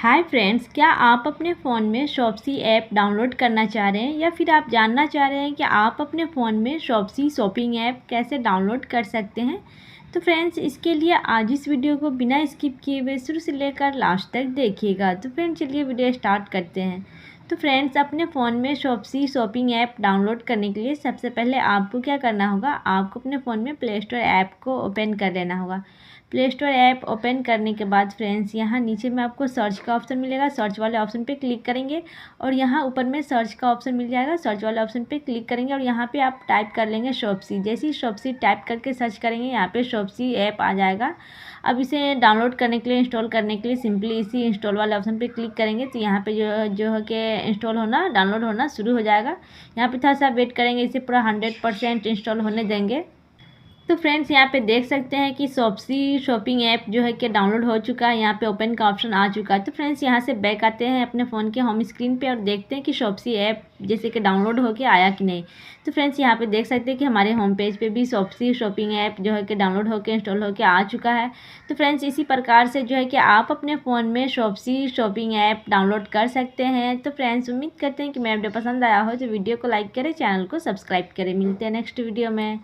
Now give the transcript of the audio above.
Hi friends, क्या आप अपने फ़ोन में शॉप्सी ऐप डाउनलोड करना चाह रहे हैं या फिर आप जानना चाह रहे हैं कि आप अपने फ़ोन में शॉप्सी शॉपिंग ऐप कैसे डाउनलोड कर सकते हैं। तो फ्रेंड्स, इसके लिए आज इस वीडियो को बिना स्किप किए हुए शुरू से लेकर लास्ट तक देखिएगा। तो फ्रेंड्स, चलिए वीडियो स्टार्ट करते हैं। तो फ्रेंड्स, अपने फ़ोन में शॉप्सी शॉपिंग ऐप डाउनलोड करने के लिए सबसे पहले आपको क्या करना होगा, आपको अपने फ़ोन में प्ले स्टोर ऐप को ओपन कर लेना होगा। प्ले स्टोर ऐप ओपन करने के बाद फ्रेंड्स, यहाँ नीचे में आपको सर्च का ऑप्शन मिलेगा। सर्च वाले ऑप्शन पे क्लिक करेंगे और यहाँ ऊपर में सर्च का ऑप्शन मिल जाएगा। सर्च वाले ऑप्शन पे क्लिक करेंगे और यहाँ पे आप टाइप कर लेंगे शॉप्सी। जैसे ही शॉप्सी टाइप करके सर्च करेंगे, यहाँ पे शॉप्सी ऐप आ जाएगा। अब इसे डाउनलोड करने के लिए, इंस्टॉल करने के लिए सिंपली इसी इंस्टॉल वाले ऑप्शन पे क्लिक करेंगे तो यहाँ पे जो है कि इंस्टॉल होना, डाउनलोड होना शुरू हो जाएगा। यहाँ पे थोड़ा सा वेट करेंगे, इसे पूरा 100% इंस्टॉल होने देंगे। तो फ्रेंड्स, यहाँ पे देख सकते हैं कि शॉप्सी शॉपिंग ऐप जो है कि डाउनलोड हो चुका है। यहाँ पे ओपन का ऑप्शन आ चुका है। तो फ्रेंड्स, यहाँ से बैक आते हैं अपने फ़ोन के होम स्क्रीन पे और देखते हैं कि शॉप्सी ऐप जैसे कि डाउनलोड होके आया कि नहीं। तो फ्रेंड्स, यहाँ पे देख सकते हैं कि हमारे होम पेज पे भी शॉप्सी शॉपिंग ऐप जो है कि डाउनलोड होके इंस्टॉल होके आ चुका है। तो फ्रेंड्स, इसी प्रकार से जो है कि आप अपने फ़ोन में शॉप्सी शॉपिंग ऐप डाउनलोड कर सकते हैं। तो फ्रेंड्स, उम्मीद करते हैं कि मेरा वीडियो पसंद आया हो तो वीडियो को लाइक करें, चैनल को सब्सक्राइब करें। मिलते हैं नेक्स्ट वीडियो में।